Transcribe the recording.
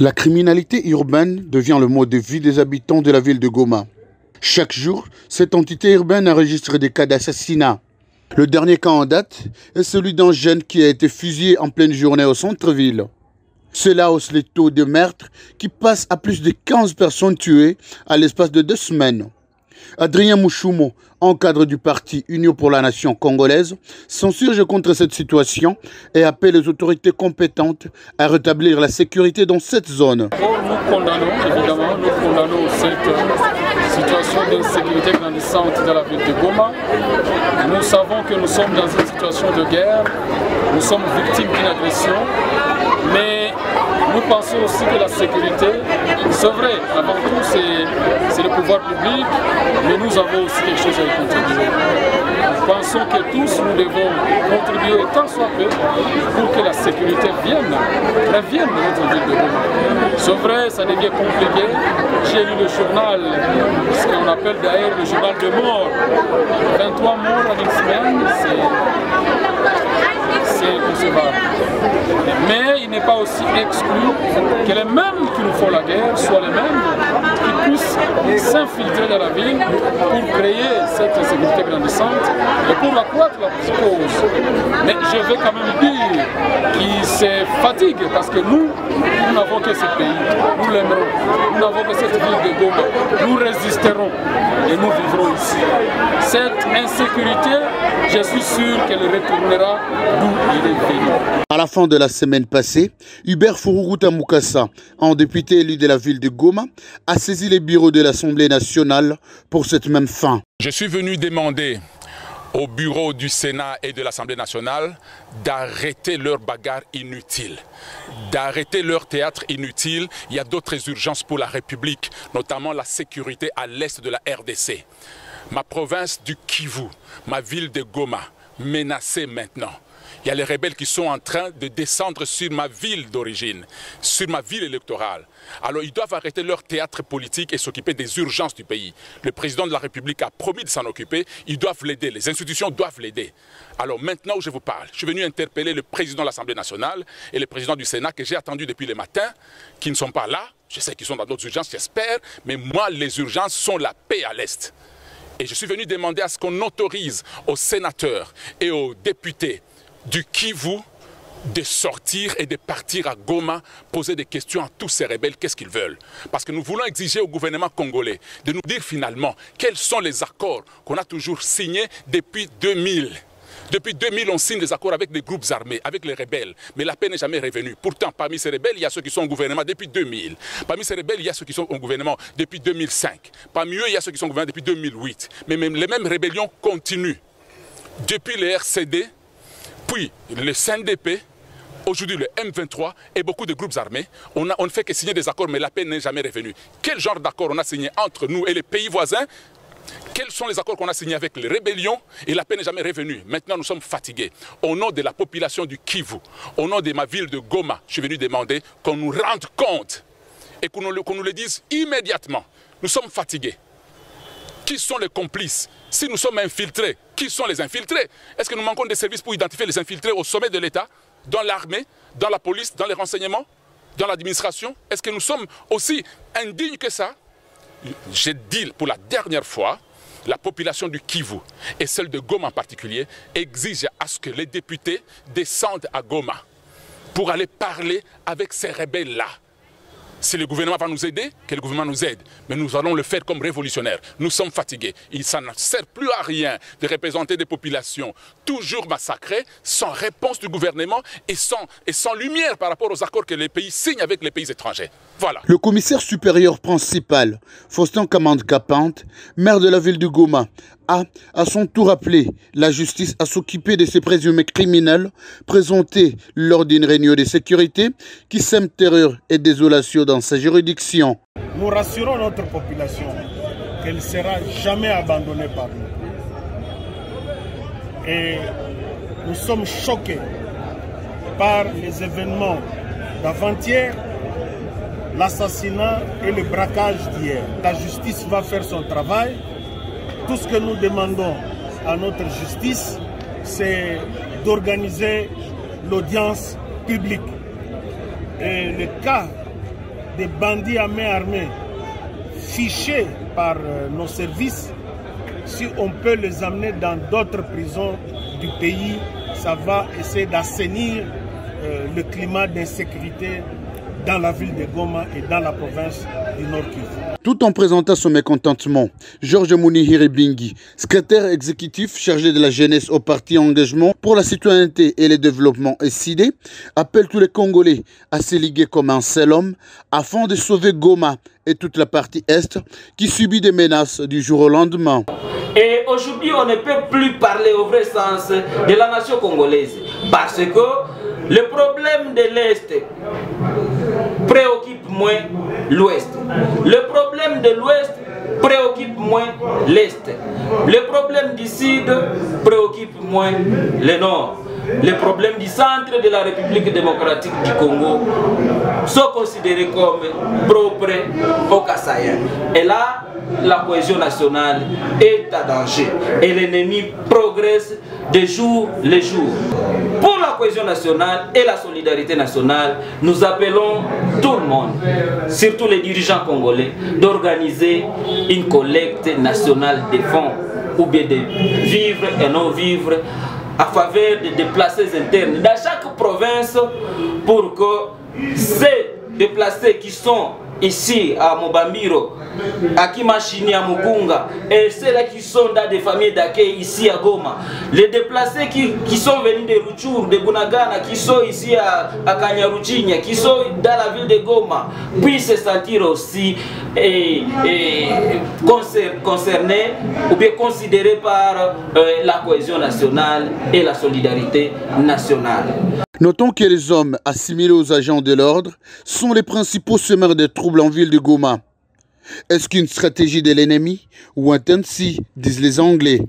La criminalité urbaine devient le mode de vie des habitants de la ville de Goma. Chaque jour, cette entité urbaine enregistre des cas d'assassinat. Le dernier cas en date est celui d'un jeune qui a été fusillé en pleine journée au centre-ville. Cela hausse les taux de meurtre qui passent à plus de 15 personnes tuées à l'espace de 2 semaines. Adrien Mouchoumo, en cadre du parti Union pour la Nation congolaise, s'insurge contre cette situation et appelle les autorités compétentes à rétablir la sécurité dans cette zone. Nous condamnons cette situation d'insécurité grandissante dans la ville de Goma. Nous savons que nous sommes dans une situation de guerre, nous sommes victimes d'une agression, mais nous pensons aussi que la sécurité, c'est vrai, avant tout c'est le pouvoir public, mais nous avons aussi quelque chose à y contribuer. Nous pensons que tous nous devons contribuer tant soit peu pour que la sécurité revienne dans notre ville de Goma. C'est vrai, ça devient compliqué. J'ai lu le journal, ce qu'on appelle d'ailleurs le journal de mort. 23 morts en une semaine, c'est inconcevable. Mais il n'est pas aussi exclu que les mêmes qui nous font la guerre soient les mêmes qui puissent s'infiltrer dans la ville pour créer cette insécurité grandissante et pour accroître la psychose. Mais je vais quand même dire qu'ils se fatiguent parce que nous n'avons que ce pays, nous l'aimerons, nous n'avons que cette ville de Goma, nous résisterons et nous vivrons ici. Cette insécurité, je suis sûr qu'elle retournera d'où il est venu. À la fin de la semaine passée, Hubert Furuguta Mukasa, en député élu de la ville de Goma, a saisi les bureaux de l'Assemblée nationale pour cette même fin. Je suis venu demander au bureau du Sénat et de l'Assemblée nationale d'arrêter leur bagarre inutile, d'arrêter leur théâtre inutile. Il y a d'autres urgences pour la République, notamment la sécurité à l'est de la RDC. Ma province du Kivu, ma ville de Goma, menacée maintenant. Il y a les rebelles qui sont en train de descendre sur ma ville d'origine, sur ma ville électorale. Alors ils doivent arrêter leur théâtre politique et s'occuper des urgences du pays. Le président de la République a promis de s'en occuper, ils doivent l'aider, les institutions doivent l'aider. Alors maintenant où je vous parle, je suis venu interpeller le président de l'Assemblée nationale et le président du Sénat que j'ai attendu depuis le matin, qui ne sont pas là. Je sais qu'ils sont dans d'autres urgences, j'espère, mais moi les urgences sont la paix à l'Est. Et je suis venu demander à ce qu'on autorise aux sénateurs et aux députés du Kivu de sortir et de partir à Goma, poser des questions à tous ces rebelles, qu'est-ce qu'ils veulent. Parce que nous voulons exiger au gouvernement congolais de nous dire finalement quels sont les accords qu'on a toujours signés depuis 2000. Depuis 2000, on signe des accords avec des groupes armés, avec les rebelles, mais la paix n'est jamais revenue. Pourtant, parmi ces rebelles, il y a ceux qui sont au gouvernement depuis 2000. Parmi ces rebelles, il y a ceux qui sont au gouvernement depuis 2005. Parmi eux, il y a ceux qui sont au gouvernement depuis 2008. Mais même, les mêmes rébellions continuent. Depuis le RCD, puis le CNDP, aujourd'hui le M23 et beaucoup de groupes armés, on ne fait que signer des accords, mais la paix n'est jamais revenue. Quel genre d'accord on a signé entre nous et les pays voisins? Quels sont les accords qu'on a signés avec les rébellions et la paix n'est jamais revenue? Maintenant, nous sommes fatigués. Au nom de la population du Kivu, au nom de ma ville de Goma, je suis venu demander qu'on nous rende compte et qu'on nous le dise immédiatement. Nous sommes fatigués. Qui sont les complices? Si nous sommes infiltrés, qui sont les infiltrés? Est-ce que nous manquons des services pour identifier les infiltrés au sommet de l'État, dans l'armée, dans la police, dans les renseignements, dans l'administration? Est-ce que nous sommes aussi indignes que ça? J'ai dit pour la dernière fois, la population du Kivu et celle de Goma en particulier exige à ce que les députés descendent à Goma pour aller parler avec ces rebelles-là. Si le gouvernement va nous aider, que le gouvernement nous aide. Mais nous allons le faire comme révolutionnaires. Nous sommes fatigués. Ça ne sert plus à rien de représenter des populations toujours massacrées, sans réponse du gouvernement et sans lumière par rapport aux accords que les pays signent avec les pays étrangers. Voilà. Le commissaire supérieur principal, Faustin Kamande Kapante, maire de la ville de Goma, a à son tour appelé la justice à s'occuper de ces présumés criminels présentés lors d'une réunion de sécurité qui sème terreur et désolation dans sa juridiction. Nous rassurons notre population qu'elle ne sera jamais abandonnée par nous. Et nous sommes choqués par les événements d'avant-hier, l'assassinat et le braquage d'hier. La justice va faire son travail. Tout ce que nous demandons à notre justice, c'est d'organiser l'audience publique. Et le cas des bandits à main armée fichés par nos services, si on peut les amener dans d'autres prisons du pays, ça va essayer d'assainir le climat d'insécurité dans la ville de Goma et dans la province du Nord Kivu. Tout en présentant son mécontentement, Georges Mounihire Bingui, secrétaire exécutif chargé de la jeunesse au parti Engagement pour la citoyenneté et le développement SID, appelle tous les Congolais à se liguer comme un seul homme afin de sauver Goma et toute la partie Est qui subit des menaces du jour au lendemain. Et aujourd'hui, on ne peut plus parler au vrai sens de la nation congolaise parce que le problème de l'Est préoccupe moins l'Ouest. Le problème de l'Ouest préoccupe moins l'Est. Le problème du Sud préoccupe moins le Nord. Les problèmes du centre de la République démocratique du Congo sont considérés comme propres au Kassaïen. Et là, la cohésion nationale est à danger et l'ennemi progresse de jour en jour. Pour la cohésion nationale et la solidarité nationale, nous appelons tout le monde, surtout les dirigeants congolais, d'organiser une collecte nationale de fonds ou bien de vivre et non vivre à faveur des déplacés internes dans chaque province pour que ces déplacés qui sont ici à Mobambiro, à Kimashini, à Mugunga, et ceux-là qui sont dans des familles d'accueil ici à Goma, les déplacés qui sont venus de Rutshuru, de Bunagana, qui sont ici à Kanyaruchinya, qui sont dans la ville de Goma, puissent se sentir aussi concernés ou bien considérés par la cohésion nationale et la solidarité nationale. Notons que les hommes assimilés aux agents de l'ordre sont les principaux semeurs de troubles en ville de Goma. Est-ce qu'une stratégie de l'ennemi ou un Tensi, disent les Anglais?